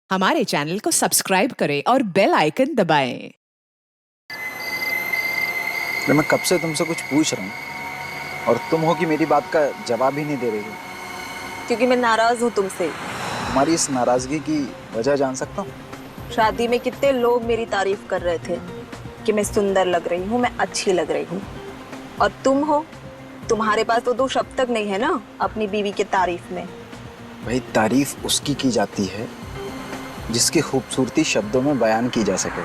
हमारे चैनल को सब्सक्राइब करें और बेल आइकन दबाएं। मैं कब से तुमसे कुछ पूछ रहा हूँ और तुम हो कि मेरी बात का जवाब ही नहीं दे रही हो। क्योंकि मैं नाराज हूँ तुमसे। तुम्हारी इस नाराजगी की वजह जान सकता हूँ? शादी में कितने लोग मेरी तारीफ कर रहे थे कि मैं सुंदर लग रही हूँ, मैं अच्छी लग रही हूँ, और तुम हो, तुम्हारे पास तो 2 शब्द तक नहीं है ना अपनी बीवी की तारीफ में। भाई, तारीफ उसकी की जाती है जिसकी खूबसूरती शब्दों में बयान की जा सके,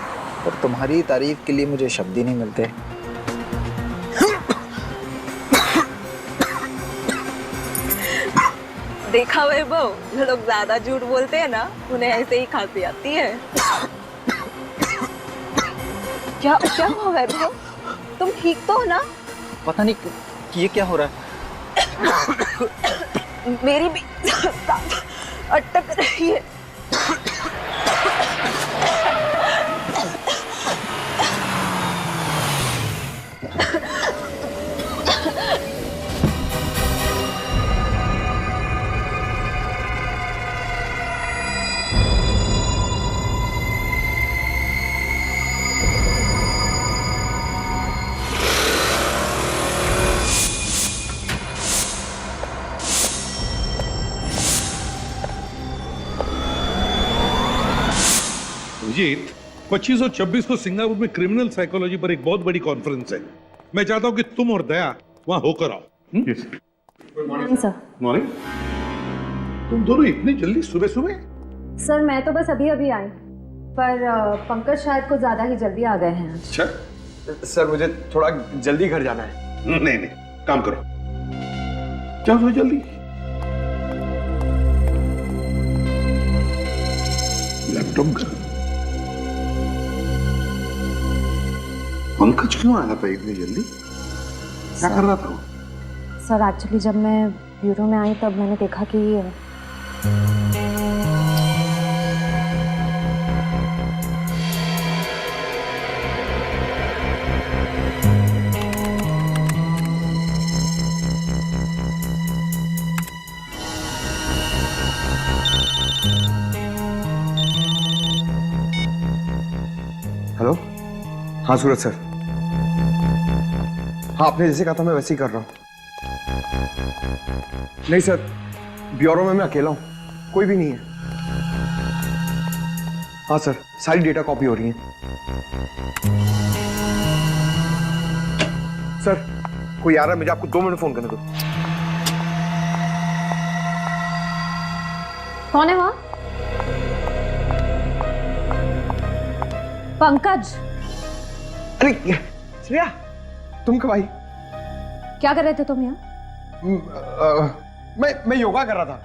और तुम्हारी तारीफ के लिए मुझे शब्द ही नहीं मिलते। देखा वैभव, जो लोग ज्यादा झूठ बोलते हैं ना, उन्हें ऐसे ही खांसी आती है। क्या क्या हुआ वैभव? तुम ठीक तो हो ना? पता नहीं कि ये क्या हो रहा है। मेरी भी अटक रही है। अभिजीत, 25 और 26 को सिंगापुर में क्रिमिनल साइकोलॉजी पर एक बहुत बड़ी कॉन्फ्रेंस है। मैं चाहता हूं कि तुम और दया वहां होकर आओ। Good morning sir. मॉर्निंग। तुम दोनों इतनी जल्दी सुबह सुबह? सर मैं तो बस अभी अभी आई, पर पंकज शायद कुछ ज्यादा ही जल्दी आ गए हैं। अच्छा। सर मुझे थोड़ा जल्दी घर जाना है। नहीं नहीं, काम करो, जाओ जल्दी। लैपटॉप का पंकज क्यों आया था इतनी जल्दी? क्या कर रहा था वो? सर एक्चुअली जब मैं ब्यूरो में आई तब मैंने देखा कि हेलो। हाँ सूरज सर। हाँ, आपने जैसे कहा था मैं वैसे ही कर रहा हूँ। नहीं सर, ब्यूरो में मैं अकेला हूँ, कोई भी नहीं है। हाँ सर, सारी डेटा कॉपी हो रही है। सर कोई आ रहा है, मुझे आपको 2 मिनट फोन करने दो। कौन है वहां? पंकज। अरे श्रेया, तुम कब आई? क्या कर रहे थे तुम यहाँ? मैं योगा कर रहा था।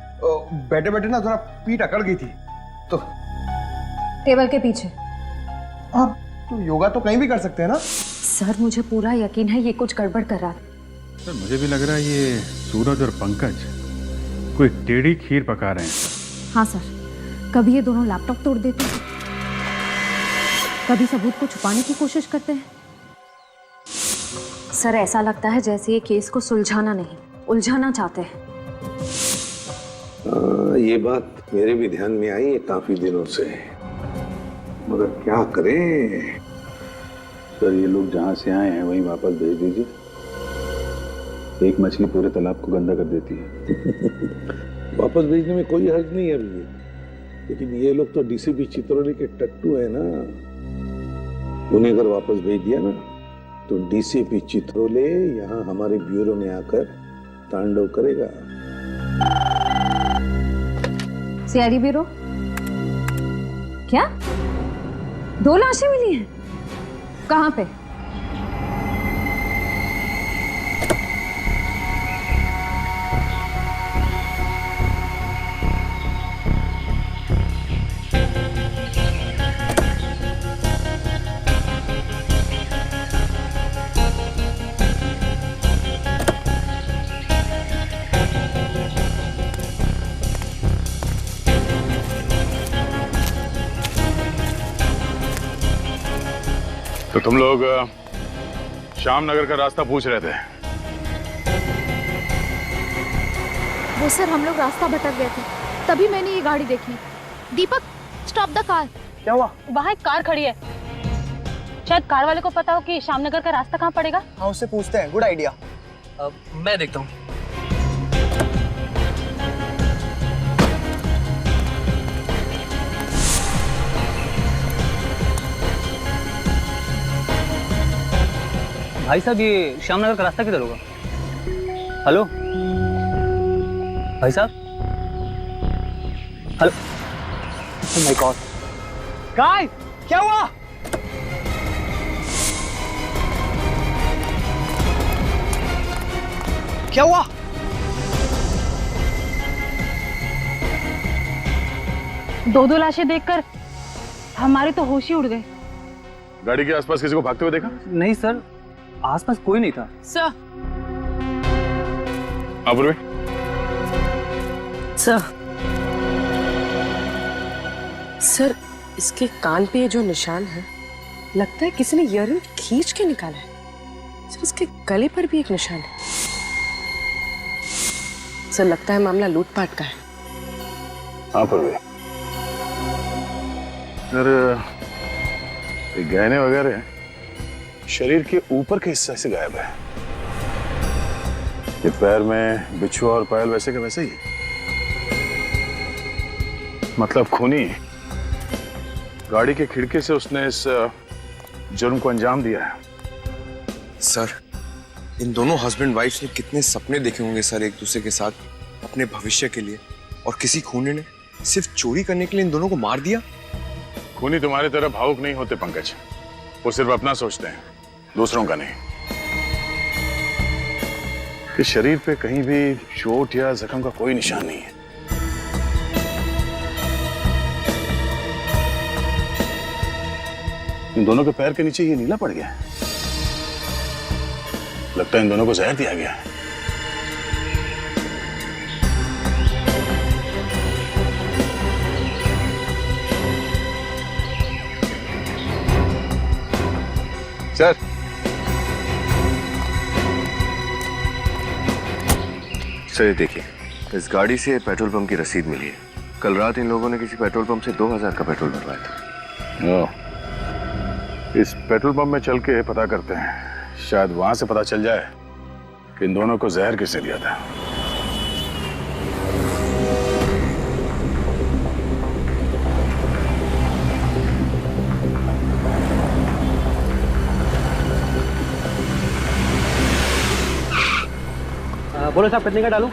बैठे बैठे ना थोड़ा पीठ अकड़ गई थी तो। टेबल के पीछे। आप तो योगा तो कहीं भी कर सकते हैं ना। सर मुझे पूरा यकीन है ये कुछ गड़बड़ कर रहा है। सर मुझे भी लग रहा है ये सूरज और पंकज कोई टेढ़ी खीर पका रहे हैं। हाँ सर, कभी ये दोनों लैपटॉप तोड़ देते हैं, कभी सबूत को छुपाने की कोशिश करते हैं। सर ऐसा लगता है जैसे ये केस को सुलझाना नहीं, उलझाना चाहते हैं। ये बात मेरे भी ध्यान में आई है काफी दिनों से, मगर क्या करें। सर ये लोग जहाँ से आए हैं वहीं वापस भेज दीजिए। एक मछली पूरे तालाब को गंदा कर देती है। वापस भेजने में कोई हर्ज नहीं है अभी, लेकिन ये लोग तो डीसीपी चित्रोली के टट्टू है ना। उन्हें अगर वापस भेज दिया ना तो डीसीपी चित्रोले यहाँ हमारे ब्यूरो में आकर तांडव करेगा। CID bureau? क्या 2 लाशें मिली हैं? कहाँ पे? तो तुम लोग श्याम नगर का रास्ता पूछ रहे थे? वो सर हम लोग रास्ता भटक गए थे, तभी मैंने ये गाड़ी देखी। दीपक स्टॉप द कार। क्या हुआ? वहाँ एक कार खड़ी है, शायद कार वाले को पता हो कि श्यामनगर का रास्ता कहाँ पड़ेगा। हाँ, उससे पूछते हैं। Good idea. मैं देखता हूँ। भाई साहब, ये श्यामनगर का रास्ता किधर होगा? हेलो भाई साहब, hello. Oh my God guys, क्या हुआ? क्या हुआ? दो लाशें देखकर हमारे तो होश ही उड़ गए। गाड़ी के आसपास किसी को भागते हुए देखा? नहीं सर, आसपास कोई नहीं था। सर, पूर्वी। सर, इसके कान पे ये जो निशान है, लगता है किसी ने ईयररिंग खींच के निकाला है। सर, इसके गले पर भी एक निशान है। सर, लगता है मामला लूटपाट का है। हाँ पूर्वी। सर, ये गहने वगैरह शरीर के ऊपर के हिस्से से गायब है। ये पैर में बिच्छू और पायल वैसे के वैसे ही है। मतलब खूनी गाड़ी के खिड़की से उसने इस जुर्म को अंजाम दिया है। सर, इन दोनों हस्बैंड वाइफ ने कितने सपने देखे होंगे सर एक दूसरे के साथ, अपने भविष्य के लिए, और किसी खूनी ने सिर्फ चोरी करने के लिए इन दोनों को मार दिया। खूनी तुम्हारी तरह भावुक नहीं होते पंकज, वो सिर्फ अपना सोचते हैं, दूसरों का नहीं। इस शरीर पे कहीं भी चोट या जख्म का कोई निशान नहीं है। इन दोनों के पैर के नीचे ये नीला पड़ गया है। लगता है इन दोनों को जहर दिया गया है। सर, सर देखिए, इस गाड़ी से पेट्रोल पंप की रसीद मिली है। कल रात इन लोगों ने किसी पेट्रोल पंप से 2000 का पेट्रोल भरवाया था। इस पेट्रोल पंप में चल के पता करते हैं, शायद वहां से पता चल जाए कि इन दोनों को जहर किसने दिया था। बोलो साहब, कितने का डालूं?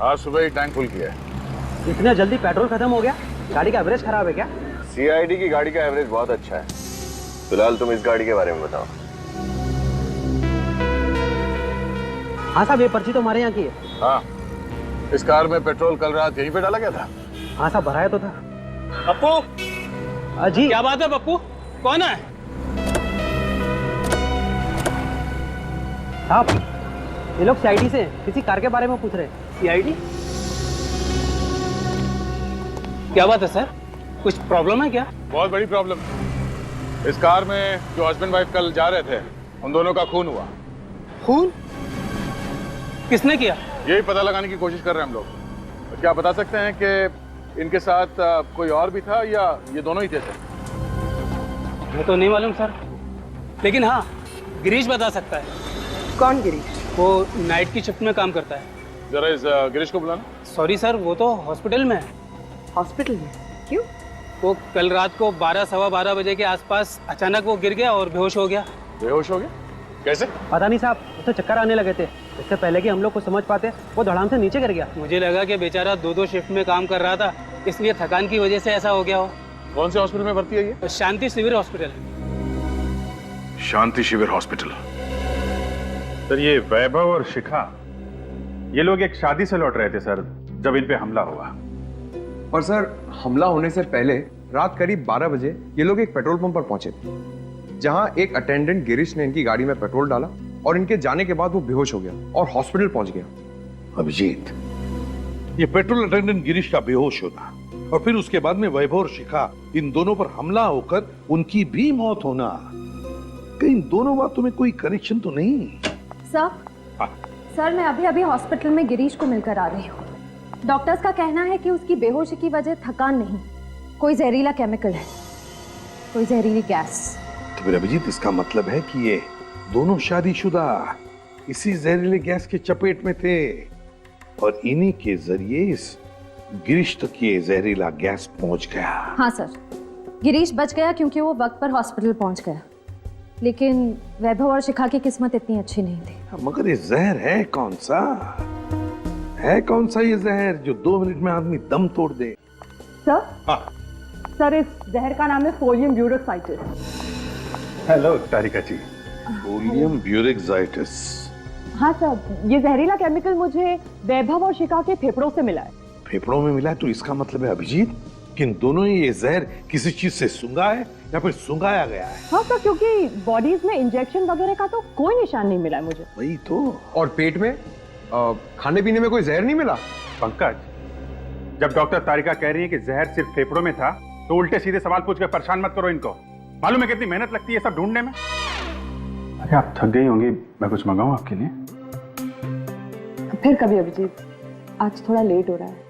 आज सुबह ही टैंक फुल किया है। इतना जल्दी पेट्रोल खत्म हो गया? गाड़ी का एवरेज खराब है क्या? सीआईडी की गाड़ी का एवरेज बहुत अच्छा है। फिलहाल तुम इस गाड़ी के बारे में बताओ। हाँ साहब, ये पर्ची तो हमारे यहाँ की है। हाँ, इस कार में पेट्रोल कल रात यहीं पे डाला गया था। हाँ साहब, भराया तो था। पप्पू, जी क्या बात है पप्पू? कौन है? साहब, ये लोग सीआईडी से किसी कार के बारे में पूछ रहे हैं। सीआईडी? क्या बात है सर, कुछ प्रॉब्लम है क्या? बहुत बड़ी प्रॉब्लम है। इस कार में जो हस्बैंड वाइफ कल जा रहे थे, उन दोनों का खून हुआ। खून? किसने किया? यही पता लगाने की कोशिश कर रहे हैं हम लोग। क्या बता सकते हैं कि इनके साथ कोई और भी था या ये दोनों ही थे सर? मैं तो नहीं मालूम सर, लेकिन हाँ, गिरीश बता सकता है। कौन गिरीश? वो नाइट की शिफ्ट में काम करता है। जरा इस गिरीश को बुलाना। सॉरी सर, वो तो हॉस्पिटल में है। हॉस्पिटल में? क्यों? वो कल रात को 12-12:15 बजे के आसपास अचानक वो गिर गया और बेहोश हो गया। बेहोश हो गया? कैसे? पता नहीं साहब, उसे चक्कर आने लगे थे। इससे पहले कि हम लोग को समझ पाते, वो धड़ाम से नीचे गिर गया। मुझे लगा कि बेचारा 2-2 शिफ्ट में काम कर रहा था, इसलिए थकान की वजह से ऐसा हो गया हो। कौन से हॉस्पिटल में भर्ती है ये? शांति शिविर हॉस्पिटल। शांति शिविर हॉस्पिटल। सर, ये वैभव और शिखा, ये लोग एक शादी से लौट रहे थे सर, जब इन पे हमला हुआ। और सर, हमला होने से पहले रात करीब 12 बजे ये लोग एक पेट्रोल पंप पर पहुंचे थे, जहां एक अटेंडेंट गिरीश ने इनकी गाड़ी में पेट्रोल डाला और इनके जाने के बाद वो बेहोश हो गया और हॉस्पिटल पहुंच गया। अभिजीत, ये पेट्रोल अटेंडेंट गिरीश का बेहोश होना और फिर उसके बाद में वैभव और शिखा, इन दोनों पर हमला होकर उनकी भी मौत होना, कहीं इन दोनों बातों में कोई कनेक्शन तो नहीं? सर, मैं अभी अभी हॉस्पिटल में गिरीश को मिलकर आ रही हूँ। डॉक्टर्स का कहना है कि उसकी बेहोशी की वजह थकान नहीं, कोई जहरीला केमिकल है, कोई जहरीली गैस। तो फिर अभिजीत इसका मतलब है कि ये दोनों शादीशुदा इसी जहरीले गैस के चपेट में थे और इन्हीं के जरिए इस गिरीश तक ये जहरीला गैस पहुंच गया। हाँ सर, गिरीश बच गया क्योंकि वो वक्त पर हॉस्पिटल पहुंच गया, लेकिन वैभव और शिखा की किस्मत इतनी अच्छी नहीं थी। मगर ये जहर है कौन सा? है कौन सा ये जहर जो 2 मिनट में आदमी दम तोड़ दे? सर, हाँ। सर इस जहर का नाम है फोलियम ब्यूरोक्साइटिस। हेलो तारिका जी। फोलियम ब्यूरोक्साइटिस। हाँ सर, ये जहरीला केमिकल मुझे वैभव और शिखा के फेफड़ों से मिला है। फेफड़ों में मिला है तो इसका मतलब है अभिजीत कि इन दोनों ही ये जहर किसी चीज से सूंघा है या फिर सूंघाया गया है। हाँ सर, क्योंकि बॉडीज में इंजेक्शन वगैरह का तो कोई निशान नहीं मिला है मुझे। वही तो। और पेट में खाने पीने में कोई जहर नहीं मिला? पंकज, जब डॉक्टर तारिका कह रही है कि जहर सिर्फ फेफड़ों में था, तो उल्टे सीधे सवाल पूछ कर परेशान मत करो इनको। मालूम है कितनी मेहनत लगती है सब ढूंढने में। अरे आप थक गई होंगी, मैं कुछ मंगाऊं आपके लिए? फिर कभी अभिजीत, आज थोड़ा लेट हो रहा है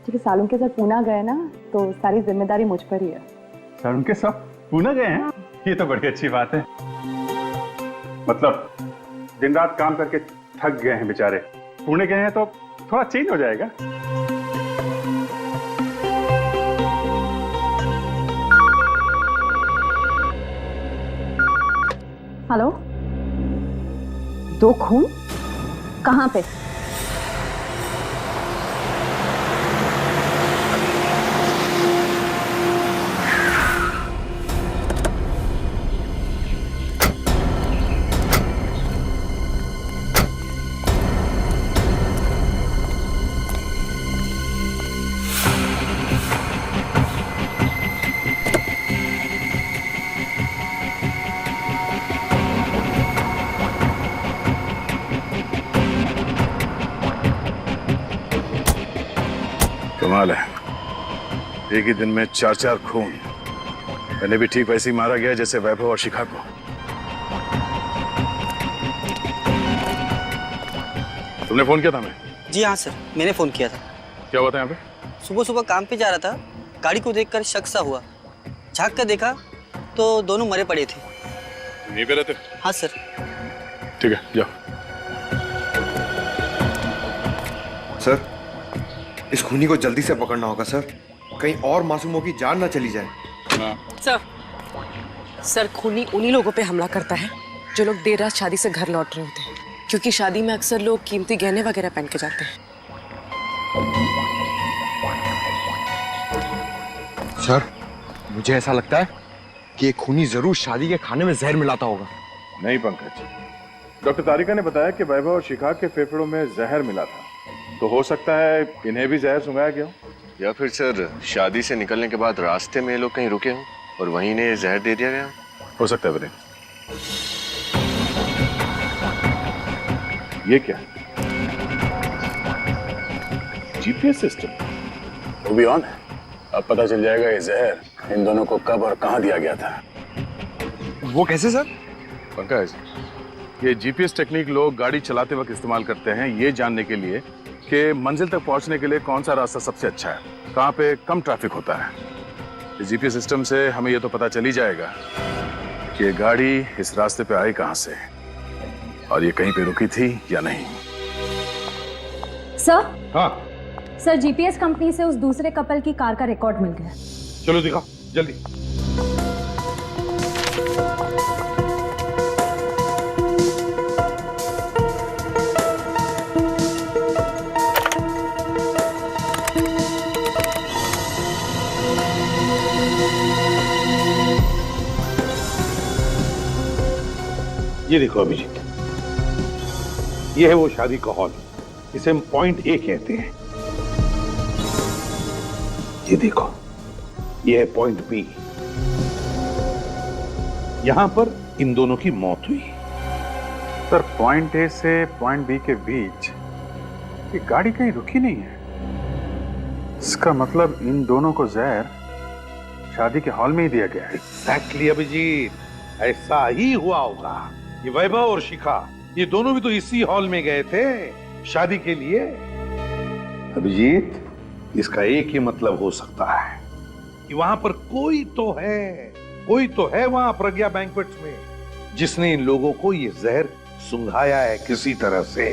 क्योंकि सालों के साथ पूना गए ना, तो सारी जिम्मेदारी मुझ पर ही है। सर उनके सब पूना गए हैं? ये तो बड़ी अच्छी बात है। मतलब दिन रात काम करके थक गए हैं बेचारे, पुणे गए हैं तो थोड़ा चेंज हो जाएगा। हेलो, 2 खून कहाँ पे? कमाल है, एक ही दिन में 4 खून। मैंने भी ठीक वैसे ही मारा गया जैसे वैभव और शिखा को। तुमने फोन किया था हमें? जी हाँ सर, मैंने फोन किया था। क्या हुआ था यहाँ पे? सुबह सुबह काम पे जा रहा था, गाड़ी को देखकर शक सा हुआ। झांक कर देखा तो दोनों मरे पड़े थे। यहीं पे रहते? हाँ सर। ठीक है, जाओ। सर, इस खूनी को जल्दी से पकड़ना होगा सर, कहीं और मासूमों की जान ना चली जाए। सर खूनी उन्हीं लोगों पे हमला करता है जो लोग देर रात शादी से घर लौट रहे होते हैं, क्योंकि शादी में अक्सर लोग कीमती गहने वगैरह पहन के जाते हैं। सर, मुझे ऐसा लगता है कि ये खूनी जरूर शादी के खाने में जहर मिलाता होगा। नहीं पंकज, डॉक्टर तारिका ने बताया कि वैभव और शिखा के फेफड़ों में जहर मिला था, तो हो सकता है इन्हें भी जहर सुंघाया गया हो। या फिर सर शादी से निकलने के बाद रास्ते में ये लोग कहीं रुके हों और वहीं इन्हें जहर दे दिया गया हो सकता है। बने ये क्या? जीपीएस सिस्टम वो भी ऑन है। अब पता चल जाएगा ये जहर इन दोनों को कब और कहां दिया गया था। वो कैसे सर? पंकज, ये जीपीएस टेक्निक लोग गाड़ी चलाते वक्त इस्तेमाल करते हैं ये जानने के लिए कि मंजिल तक पहुंचने के लिए कौन सा रास्ता सबसे अच्छा है, कहां पे कम ट्रैफिक होता है। इस जीपीएस सिस्टम से हमें ये तो पता चल ही जाएगा कि ये गाड़ी इस रास्ते पे आई कहां से और ये कहीं पे रुकी थी या नहीं। सर? हाँ सर, जीपीएस कंपनी से उस दूसरे कपल की कार का रिकॉर्ड मिल गया। चलो दिखाओ जल्दी। ये देखो अभिजीत, ये है वो शादी का हॉल, इसे हम पॉइंट ए कहते हैं। ये देखो, ये है पॉइंट बी, यहां पर इन दोनों की मौत हुई। सर पॉइंट ए से पॉइंट बी के बीच ये गाड़ी कहीं रुकी नहीं है। इसका मतलब इन दोनों को जहर शादी के हॉल में ही दिया गया है। एग्जैक्टली अभिजीत, ऐसा ही हुआ होगा। ये वैभव और शिखा, ये दोनों भी तो इसी हॉल में गए थे शादी के लिए। अभिजीत, इसका एक ही मतलब हो सकता है, कि वहां पर कोई तो है वहां प्रज्ञा बैंक्वेट्स में जिसने इन लोगों को ये जहर सुंघाया है किसी तरह से।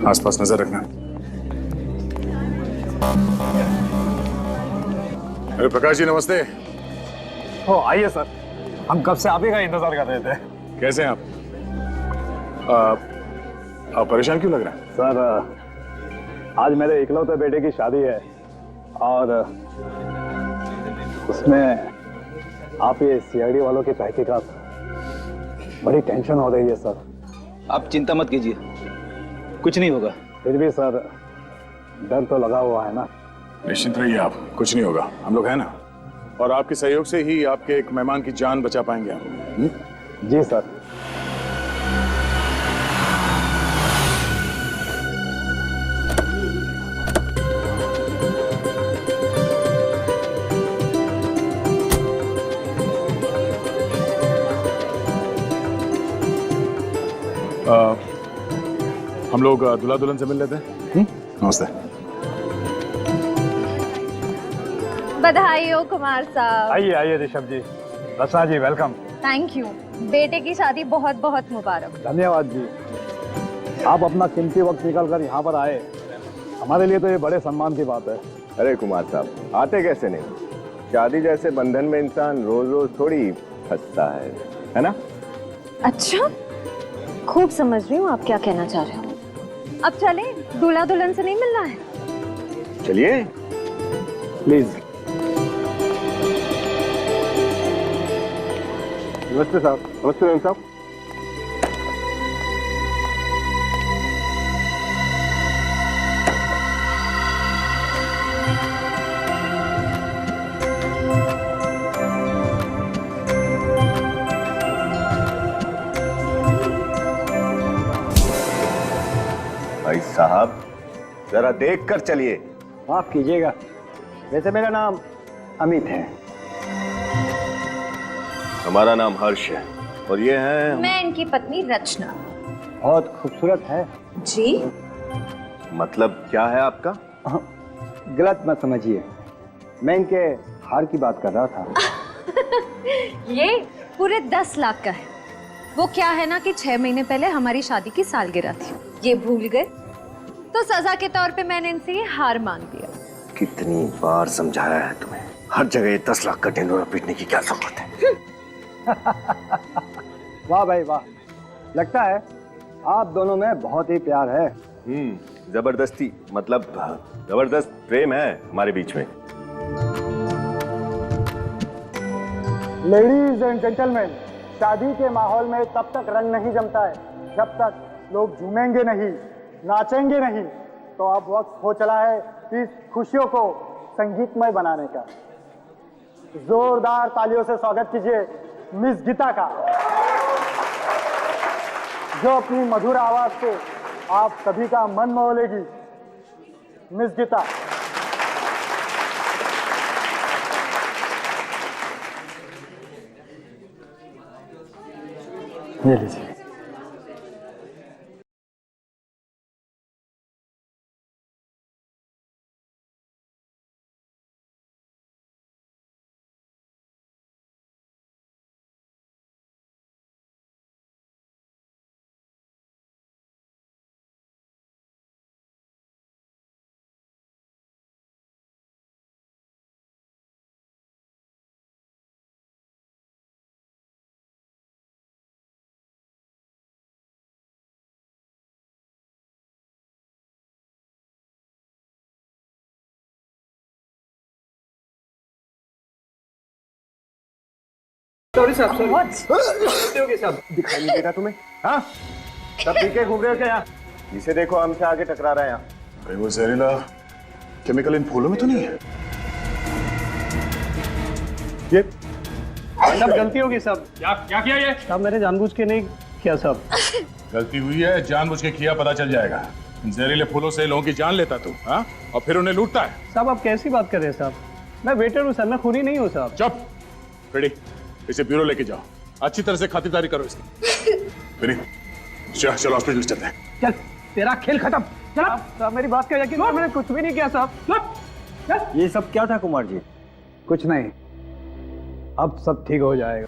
आसपास नजर रखना। अरे प्रकाश जी नमस्ते। ओ आइए सर, हम कब से आप ही का इंतजार कर रहे थे। कैसे हैं आप? आप परेशान क्यों लग रहे हैं? सर आज मेरे इकलौते बेटे की शादी है और उसमें आप ये सीआईडी वालों की तहकीकात, बड़ी टेंशन हो रही है सर। आप चिंता मत कीजिए, कुछ नहीं होगा। फिर भी सर डर तो लगा हुआ है ना। निश्चिंत रहिए आप, कुछ नहीं होगा, हम लोग हैं ना। और आपके सहयोग से ही आपके एक मेहमान की जान बचा पाएंगे हम। जी सर। हम लोग दूल्हा दुल्हन से मिल लेते हैं। नमस्ते। बधाई हो कुमार साहब। आइए आइए ऋषभ जी, रचना जी वेलकम। Thank you. बेटे की शादी बहुत बहुत मुबारक। धन्यवाद जी, आप अपना कीमती वक्त निकाल कर यहाँ पर आए, हमारे लिए तो ये बड़े सम्मान की बात है। अरे कुमार साहब आते कैसे नहीं, शादी जैसे बंधन में इंसान रोज रोज थोड़ी फंसता है ना? अच्छा, खूब समझ रही हूँ आप क्या कहना चाह रहे हो। अब चले, दूल्हा दुल्हन से नहीं मिलना है। चलिए प्लीज। नमस्ते साहब। नमस्ते मैम साहब। भाई साहब जरा देख कर चलिए। माफ कीजिएगा, वैसे मेरा नाम अमित है। हमारा नाम हर्ष है और ये है मैं इनकी पत्नी रचना। बहुत खूबसूरत है जी। मतलब क्या है आपका? गलत मत समझिए, मैं इनके हार की बात कर रहा था। ये पूरे 10 लाख का है। वो क्या है ना कि 6 महीने पहले हमारी शादी की सालगिरह थी, ये भूल गए, तो सजा के तौर पे मैंने इनसे ये हार मांग दिया। कितनी बार समझाया है तुम्हें, हर जगह ये 10 लाख का ढिंढोरा पीटने की क्या जरूरत है? वाह भाई वाह, लगता है आप दोनों में बहुत ही प्यार है। जबरदस्ती मतलब जबरदस्त प्रेम है हमारे बीच में। लेडीज एंड जेंटलमैन, शादी के माहौल में तब तक रंग नहीं जमता है जब तक लोग झूमेंगे नहीं, नाचेंगे नहीं। तो अब वक्त हो चला है इस खुशियों को संगीतमय बनाने का। जोरदार तालियों से स्वागत कीजिए मिस गीता का, जो अपनी मधुर आवाज से आप सभी का मन मोह लेगी। मिस गीता। ये लीजिए। सॉरी साहब, सॉरी। दिखाई नहीं देगा तुम्हें? हाँ, सब पीके घूम रहे हो क्या यहाँ? इसे देखो, हमसे आगे टकरा रहा है यहाँ। भाई वो जहरीला केमिकल इन फूलों में तो नहीं है? ये सब गलती होगी सब। क्या किया ये? सब मैंने जानबूझ के नहीं किया सब। गलती हुई है, जानबूझ के किया, पता चल जाएगा। इन जहरीले फूलों से लोगों की जान लेता तू, हाँ? और फिर उन्हें लूटता है। साहब आप कैसी बात कर रहे हैं साहब? मैं वेटर हूँ सर, मैं खूनी नहीं हूँ साहब। चुप। फ्रेडी, इसे ब्यूरो लेके जाओ, अच्छी तरह से खातिरदारी करो इसकी। फ्रेडी, चलो हॉस्पिटल चलते हैं। चल, तेरा खेल खत्म। चल। साहब मेरी बात का यकीन करो, मैंने कुछ भी नहीं किया साहब। ये सब क्या था कुमार जी? कुछ नहीं, अब सब ठीक हो जाएगा।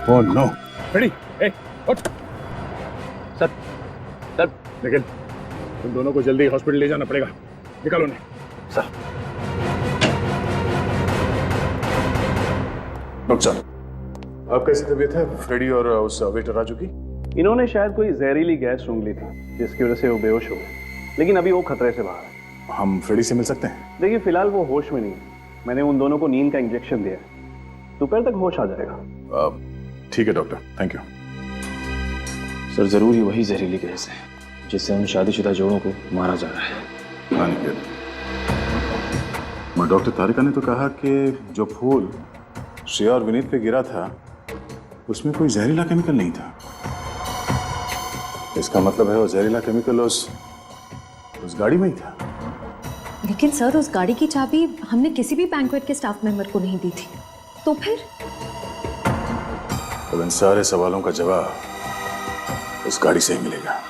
Oh no. फ्रेडी, ए, उठ। सर, निखिल, तुम दोनों को जल्दी हॉस्पिटल ले जाना पड़ेगा। निकालो उन्हें। सर। डॉक्टर साहब, अब कैसी तबीयत है फ्रेडी और उस वेटर राजू की? इन्होंने शायद कोई जहरीली गैस सूंघ ली थी, जिसकी वजह से वो बेहोश हो गए, लेकिन अभी वो खतरे से बाहर है। हम फ्रेडी से मिल सकते हैं? देखिए, फिलहाल वो होश में नहीं है। मैंने उन दोनों को नींद का इंजेक्शन दिया है, दोपहर तक होश आ जाएगा। ठीक है डॉक्टर, थैंक यू। सर, जरूर ही वही जहरीली गैस है जिससे उन शादीशुदा जोड़ों को मारा जा रहा है। हाँ निखिल, मैं डॉक्टर तारिका ने तो कहा कि जो फूल श्रेया और विनीत पे गिरा था उसमें कोई जहरीला केमिकल नहीं था। इसका मतलब है वो जहरीला केमिकल उस गाड़ी में ही था। लेकिन सर, उस गाड़ी की चाबी हमने किसी भी बैंक्वेट के स्टाफ मेंबर को नहीं दी थी, तो फिर? अब इन सारे सवालों का जवाब उस गाड़ी से ही मिलेगा।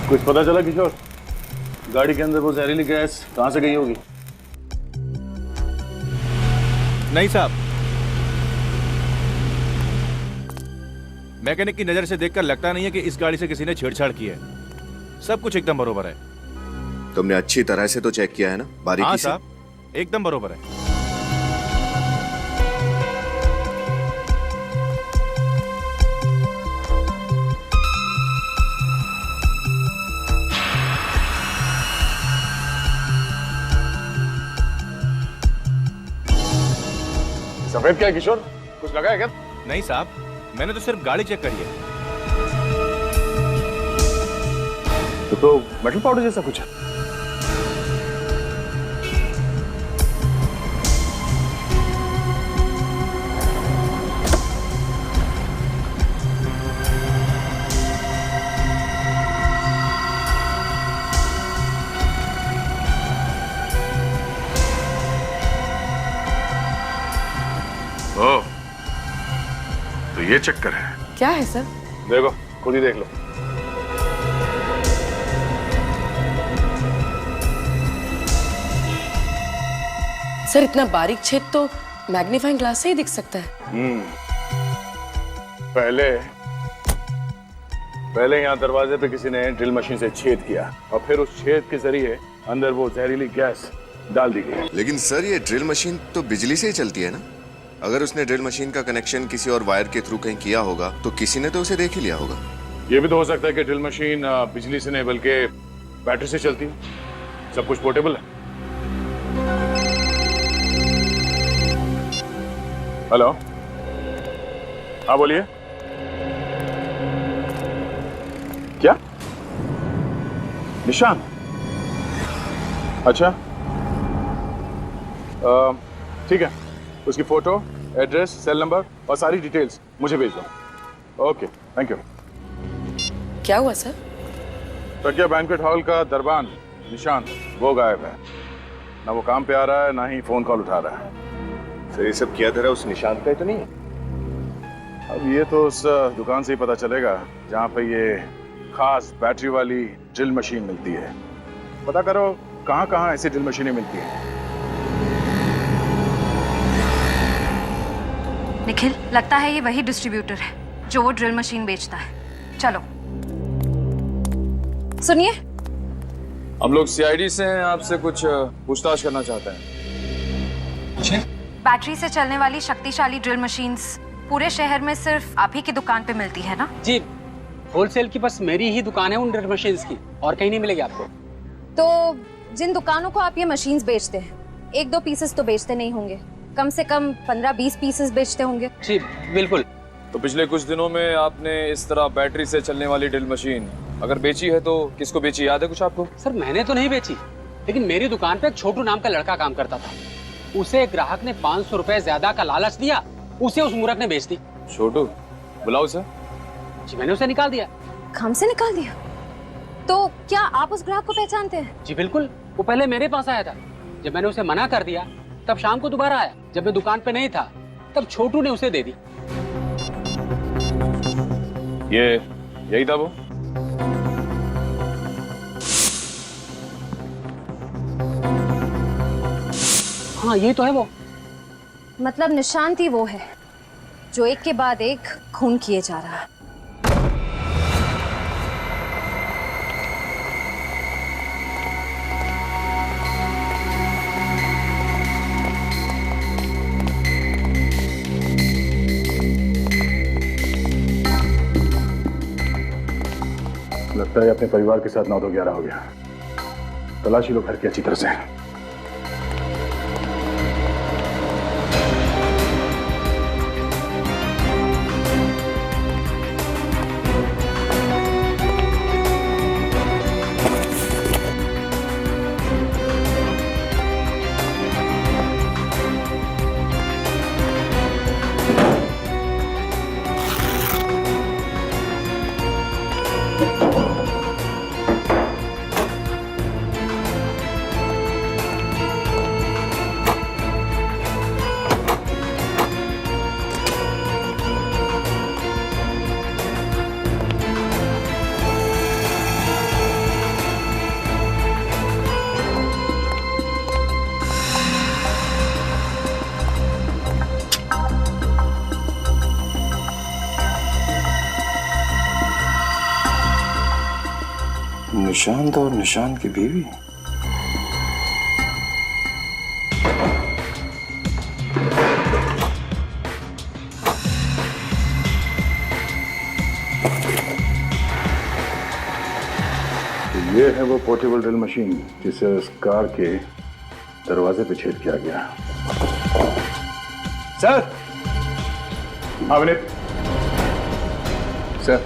कुछ पता चला किशोर? गाड़ी के अंदर वो जहरीली गैस कहां से गई होगी? नहीं साहब, मैकेनिक की नजर से देखकर लगता नहीं है कि इस गाड़ी से किसी ने छेड़छाड़ की है। सब कुछ एकदम बरोबर है। तुमने अच्छी तरह से तो चेक किया है ना, बारीकी हाँ से? साहब, एकदम बरोबर है। सफेद क्या है किशोर? कुछ लगा है क्या? नहीं साहब, मैंने तो सिर्फ गाड़ी चेक करी है। तो मेटल पाउडर जैसा कुछ है। ओह, तो ये चक्कर है। क्या है सर? देखो, खुद ही देख लो। सर, इतना बारीक छेद तो मैग्नीफाइंग ग्लास से ही दिख सकता है। पहले यहाँ दरवाजे पे किसी ने ड्रिल मशीन से छेद किया और फिर उस छेद के जरिए अंदर वो जहरीली गैस डाल दी गई। लेकिन सर, ये ड्रिल मशीन तो बिजली से ही चलती है ना? अगर उसने ड्रिल मशीन का कनेक्शन किसी और वायर के थ्रू कहीं किया होगा तो किसी ने तो उसे देख ही लिया होगा। ये भी तो हो सकता है कि ड्रिल मशीन बिजली से नहीं बल्कि बैटरी से चलती है। सब कुछ पोर्टेबल है। हेलो, हाँ बोलिए। क्या? निशान? अच्छा, ठीक है, उसकी फोटो, एड्रेस, सेल नंबर और सारी डिटेल्स मुझे भेज दो। Okay, thank you. क्या हुआ सर? प्रज्ञा बैंक्वेट हॉल का दरबान निशान वो गायब है। ना वो काम पे आ रहा है, ना ही फोन कॉल उठा रहा है। सर, ये सब किया धरा उस निशान का ही तो नहीं है? अब ये तो उस दुकान से ही पता चलेगा जहाँ पे ये खास बैटरी वाली ड्रिल मशीन मिलती है। पता करो कहाँ कहाँ ऐसी ड्रिल मशीनें मिलती हैं। निखिल, लगता है ये वही डिस्ट्रीब्यूटर है जो वो ड्रिल मशीन बेचता है। चलो। सुनिए, हम लोग सीआईडी से हैं, आपसे कुछ पूछताछ करना चाहते हैं। बैटरी से चलने वाली शक्तिशाली ड्रिल मशीन्स पूरे शहर में सिर्फ आप ही की दुकान पे मिलती है ना? जी होलसेल की बस मेरी ही दुकान है उन ड्रिल मशीन्स की, और कहीं नहीं मिलेगी आपको। तो जिन दुकानों को आप ये मशीन्स बेचते हैं, 1-2 पीसेस तो बेचते नहीं होंगे, कम से कम 15-20 पीसेस बेचते होंगे। जी बिल्कुल। तो पिछले कुछ दिनों में आपने इस तरह बैटरी से चलने वाली ड्रिल मशीन अगर बेची है तो किसको बेची, याद है कुछ आपको? सर मैंने तो नहीं बेची, लेकिन मेरी दुकान पे एक छोटू नाम का लड़का काम करता था। उसे एक ग्राहक ने 500 रुपए ज्यादा का लालच दिया, उसे उस मूर्ख ने बेच दी। छोटू, बुलाओ उसे। जी मैंने उसे निकाल दिया। काम से निकाल दिया? तो क्या आप उस ग्राहक को पहचानते हैं? जी बिल्कुल, वो पहले मेरे पास आया था। जब मैंने उसे मना कर दिया तब शाम को दोबारा आया। जब मैं दुकान पे नहीं था तब छोटू ने उसे दे दी। ये यही था वो? हाँ ये तो है वो। मतलब निशान ही वो है जो एक के बाद एक खून किए जा रहा है। लगता है अपने परिवार के साथ 9 तो 11 हो गया। तलाशी लो घर की अच्छी तरह से। निशांत और निशांत की बीवी। तो ये है वो पोर्टेबल ड्रिल मशीन जिसे उस कार के दरवाजे पे छेद किया गया। सर। हाँ विनीत। सर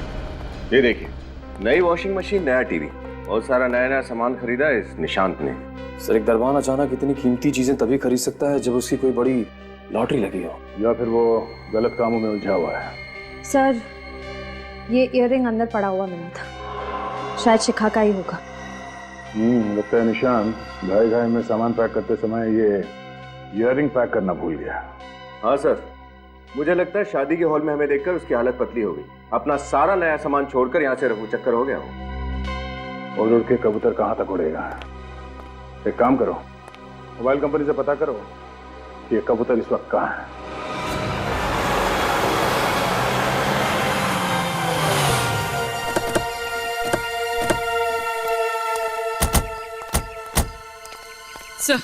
ये देखिए, नई वॉशिंग मशीन, नया टीवी और सारा नया नया सामान खरीदा है इस निशांत ने। सर एक दरबान अचानक इतनी कीमती चीजें तभी खरीद सकता है जब उसकी कोई बड़ी लॉटरी लगी हो, या फिर वो गलत कामों में उलझा हुआ है। सर ये इयररिंग अंदर पड़ा हुआ मिला था, शायद शिखा का ही होगा। लगता है निशांत घाई घाई में सामान पैक करते समय ये इयररिंग पैक करना भूल गया। हाँ सर, मुझे लगता है शादी के हॉल में हमें देखकर उसकी हालत पतली हो गई, अपना सारा नया सामान छोड़कर यहाँ से रफू चक्कर हो गया वो। और उड़ के कबूतर कहाँ तक उड़ेगा? एक काम करो, मोबाइल कंपनी से पता करो कि ये कबूतर इस वक्त कहाँ है। सर,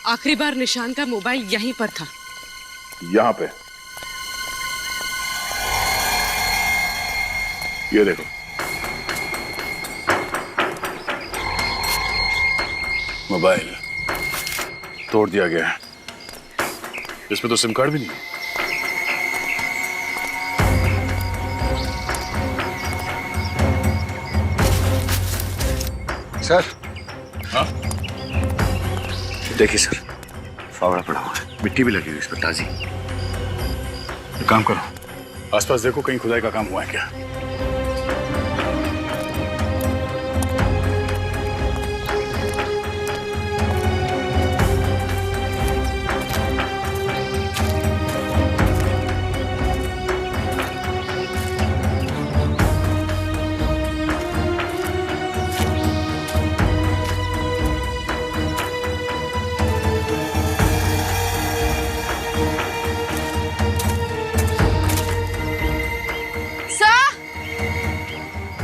आखिरी बार निशान का मोबाइल यहीं पर था। यहाँ पे ये देखो। मोबाइल तोड़ दिया गया है, इसमें तो सिम कार्ड भी नहीं है। सर। हाँ देखिए सर, फावड़ा पड़ा हुआ है, मिट्टी भी लगी हुई इस पर ताजी। एक काम करो, आसपास देखो कहीं खुदाई का काम हुआ है क्या।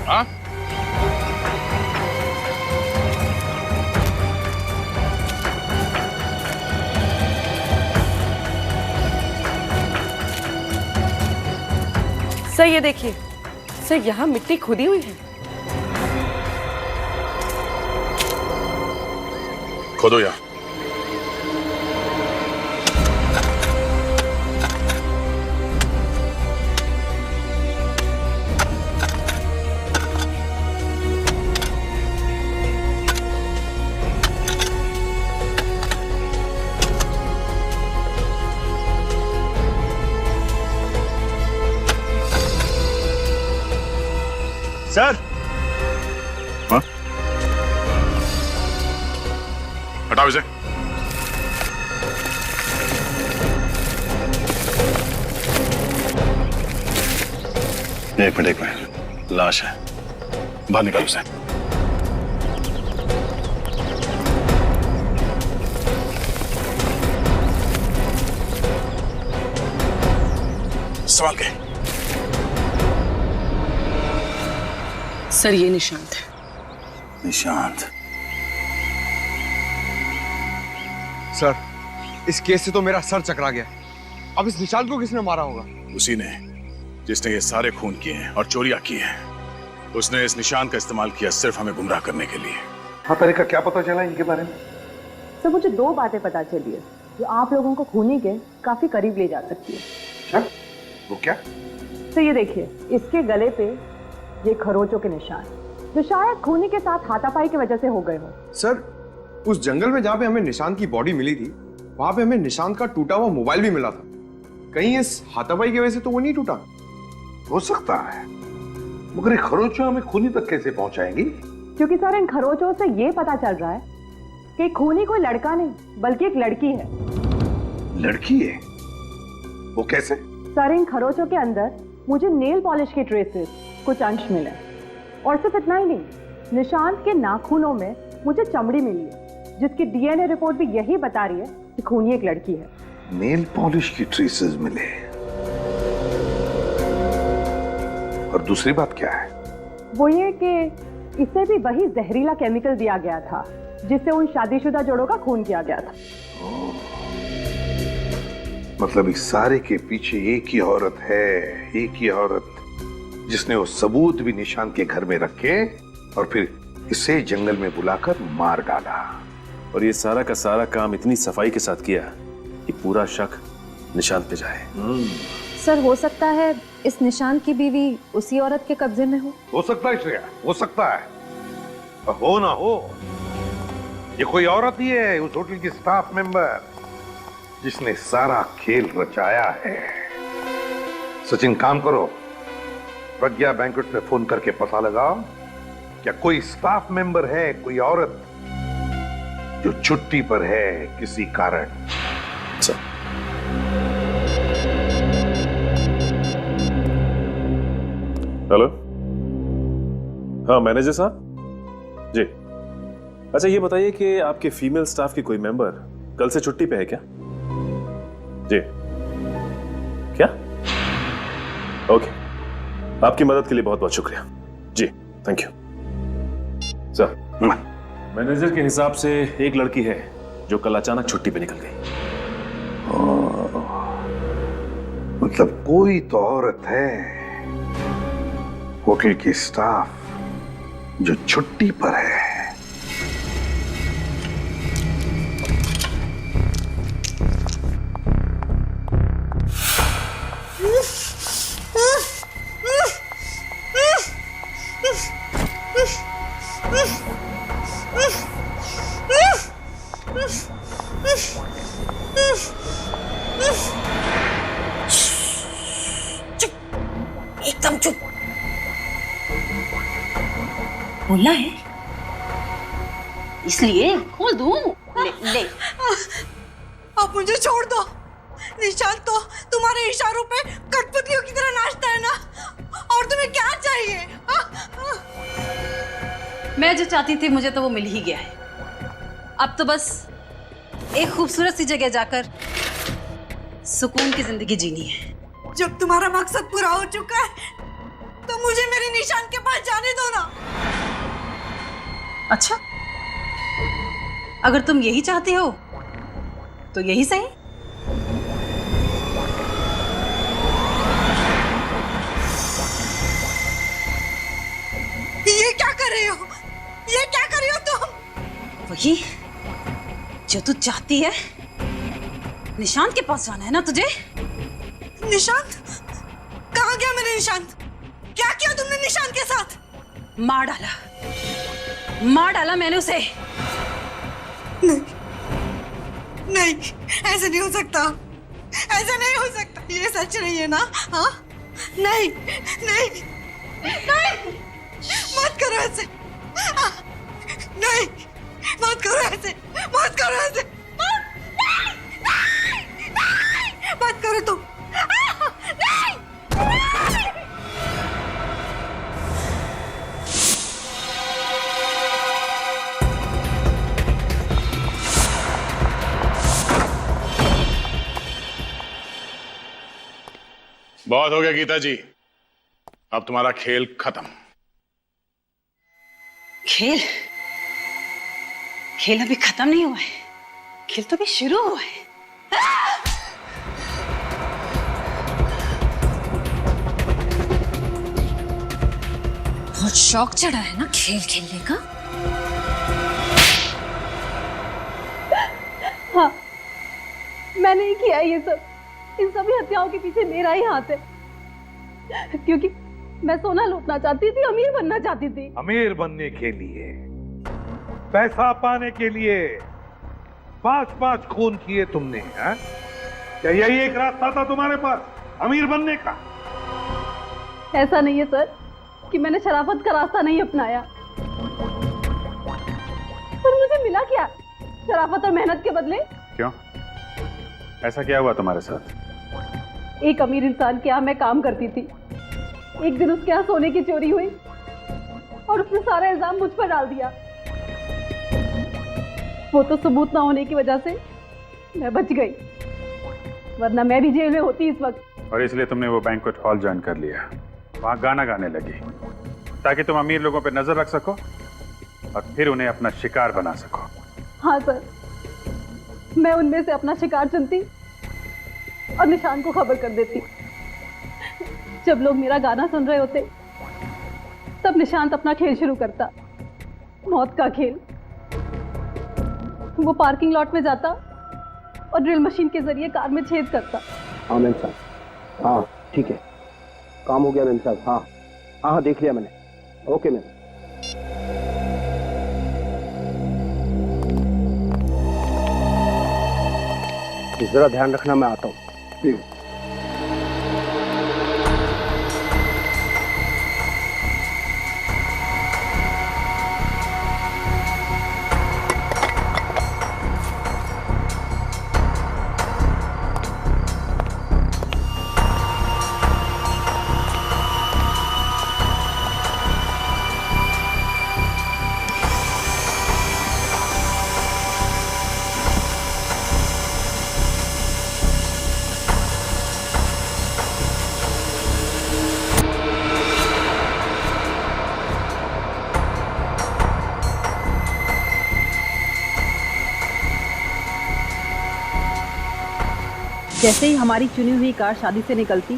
हाँ? सर ये देखिए, सर यहाँ मिट्टी खुदी हुई है। खोदो यहाँ। सर हाँ? हटाओ इसे। एक मिनट, लाश है, बाहर निकालो उसे। संभाल के। सर ये निशांत है। निशांत? सर इस केस से तो मेरा सर चकरा गया। अब इस निशांत को किसने मारा होगा? उसी ने जिसने ये सारे खून किए हैं और चोरियां की हैं। उसने इस निशान का इस्तेमाल किया सिर्फ हमें गुमराह करने के लिए। हाँ, तारिका क्या पता चला इनके बारे में? सर मुझे 2 बातें पता चली है जो आप लोगों को खूनी के काफी करीब ले जा सकती है। अच्छा, वो क्या? तो ये देखिए, इसके गले पे ये खरोचों के निशान जो शायद खूनी के साथ हाथापाई की वजह से हो गए हो। सर उस जंगल में जहाँ पे हमें निशांत की बॉडी मिली थी, वहां पे हमें निशांत का टूटा हुआ मोबाइल भी मिला था। कहीं इस हाथापाई की वजह से तो वो नहीं टूटा? हो सकता है, मगर ये खरोचों हमें खूनी तक कैसे पहुंचाएंगी? क्योंकि सर इन खरोचों से ये पता चल रहा है कि खूनी कोई लड़का नहीं बल्कि एक लड़की है। लड़की है? वो कैसे? सर इन खरोचों के अंदर मुझे नेल पॉलिश के ट्रेसेस कुछ अंश मिले, और सिर्फ इतना ही नहीं, निशांत के नाखूनों में मुझे चमड़ी मिली है जिसकी डीएनए रिपोर्ट भी यही बता रही है कि खूनी एक लड़की है। नेल पॉलिश की ट्रेसेस मिले, और दूसरी बात क्या है? वो ये कि इसे भी वही जहरीला केमिकल दिया गया था जिससे उन शादीशुदा जोड़ों का खून किया गया था। मतलब इस सारे के पीछे एक ही औरत है, एक ही औरत जिसने वो सबूत भी निशांत के घर में रखे और फिर इसे जंगल में बुलाकर मार डाला। और ये सारा का सारा काम इतनी सफाई के साथ किया कि पूरा शक निशांत पे जाए। सर हो सकता है इस निशांत की बीवी उसी औरत के कब्जे में हो सकता है श्रेया, हो सकता है, और हो ना हो ये कोई औरत ही है, उस होटल की स्टाफ मेंबर जिसने सारा खेल रचाया है। सचिन, काम करो, प्रज्ञा बैंक्वेट में फोन करके पता लगाओ क्या कोई स्टाफ मेंबर है, कोई औरत जो छुट्टी पर है किसी कारण। हेलो, हाँ मैनेजर साहब जी। अच्छा ये बताइए कि आपके फीमेल स्टाफ की कोई मेंबर कल से छुट्टी पे है क्या? जी क्या? ओके, आपकी मदद के लिए बहुत बहुत शुक्रिया जी, थैंक यू सर। मैनेजर के हिसाब से एक लड़की है जो कल अचानक छुट्टी पे निकल गई। मतलब कोई तो औरत है होटल की स्टाफ जो छुट्टी पर है। एकदम चुप। बोलना है इसलिए खोल दूं। ले। आप मुझे छोड़ दो। निशांत तो तुम्हारे इशारों पे कठपुतलियों की तरह नाचता है ना, और तुम्हें क्या चाहिए? मैं जो चाहती थी मुझे तो वो मिल ही गया है। अब तो बस एक खूबसूरत सी जगह जाकर सुकून की जिंदगी जीनी है। जब तुम्हारा मकसद पूरा हो चुका है तो मुझे मेरे निशान के पास जाने दो ना। अच्छा, अगर तुम यही चाहते हो तो यही सही। रही हो? ये क्या कर रही हो तुम? वही जो तू चाहती है। निशांत के पास जाना है ना तुझे? निशांत? कहाँ गया मेरा निशांत? क्या किया तुमने निशांत के साथ? मार डाला मैंने उसे। नहीं, नहीं, ऐसे नहीं हो सकता, ऐसा नहीं हो सकता। ये सच नहीं है ना? हाँ, नहीं, नहीं, नहीं, मत करो ऐसे, नहीं, मत करो ऐसे, मत करो ऐसे, मत करो तुम, नहीं, बहुत हो गया गीता जी, अब तुम्हारा खेल खत्म। खेल? खेल अभी खत्म नहीं हुआ है, खेल तो अभी शुरू हुआ है। बहुत शौक चढ़ा है ना खेल खेलने का? हाँ, मैंने ही किया ये सब। इन सभी हत्याओं के पीछे मेरा ही हाथ है, क्योंकि मैं सोना लूटना चाहती थी, अमीर बनना चाहती थी। अमीर बनने के लिए, पैसा पाने के लिए 5-5 खून किए तुमने, हैं? क्या यही एक रास्ता था तुम्हारे पास अमीर बनने का? ऐसा नहीं है सर कि मैंने शराफत का रास्ता नहीं अपनाया, पर मुझे मिला क्या शराफत और मेहनत के बदले? क्यों? ऐसा क्या हुआ तुम्हारे साथ? एक अमीर इंसान के यहाँ मैं काम करती थी। एक दिन उसके यहाँ सोने की चोरी हुई और उसने सारा इल्जाम मुझ पर डाल दिया। वो तो सबूत ना होने की वजह से मैं बच गई, वरना मैं भी जेल में होती इस वक्त। और इसलिए तुमने वो बैंक्वेट हॉल ज्वाइन कर लिया, वहां गाना गाने लगी, ताकि तुम अमीर लोगों पर नजर रख सको और फिर उन्हें अपना शिकार बना सको। हाँ सर, मैं उनमें से अपना शिकार चुनती और निशान को खबर कर देती। जब लोग मेरा गाना सुन रहे होते तब निशांत अपना खेल शुरू करता, मौत का खेल। वो पार्किंग लॉट में जाता और ड्रिल मशीन के जरिए कार में छेद करता। हाँ मैम साहब, हाँ ठीक है, काम हो गया मैम साहब। हाँ हाँ हाँ, देख लिया मैंने। Okay ma'am. जरा ध्यान रखना, मैं आता हूँ। ठीक है। जैसे ही हमारी चुनी हुई कार शादी से निकलती,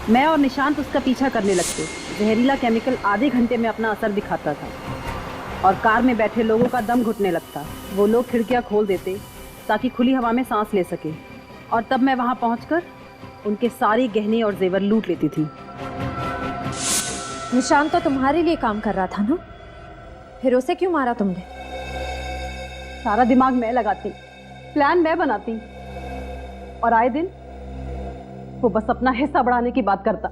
मैं और निशांत उसका पीछा करने लगते। जहरीला केमिकल आधे घंटे में अपना असर दिखाता था और कार में बैठे लोगों का दम घुटने लगता। वो लोग खिड़कियां खोल देते ताकि खुली हवा में सांस ले सके, और तब मैं वहां पहुंचकर उनके सारे गहने और जेवर लूट लेती थी। निशांत तो तुम्हारे लिए काम कर रहा था ना, फिर उसे क्यों मारा तुमने? सारा दिमाग मैं लगाती, प्लान मैं बनाती, और आए दिन वो बस अपना हिस्सा बढ़ाने की बात करता।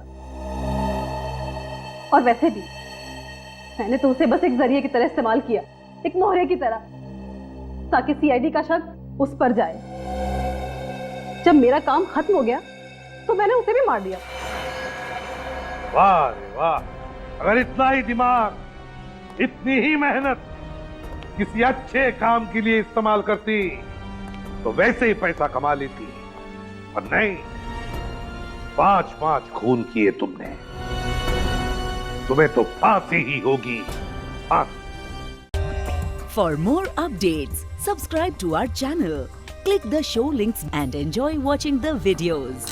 और वैसे भी मैंने तो उसे बस एक जरिए की तरह इस्तेमाल किया, एक मोहरे की तरह, ताकि सीआईडी का शक उस पर जाए। जब मेरा काम खत्म हो गया तो मैंने उसे भी मार दिया। वाह रे वाह, अगर इतना ही दिमाग, इतनी ही मेहनत किसी अच्छे काम के लिए इस्तेमाल करती तो वैसे ही पैसा कमा लेती, पर नहीं, 5-5 खून किए तुमने, तुम्हें तो फांसी ही होगी, फांसी। For more updates, subscribe to our channel, click the show links and enjoy watching the videos.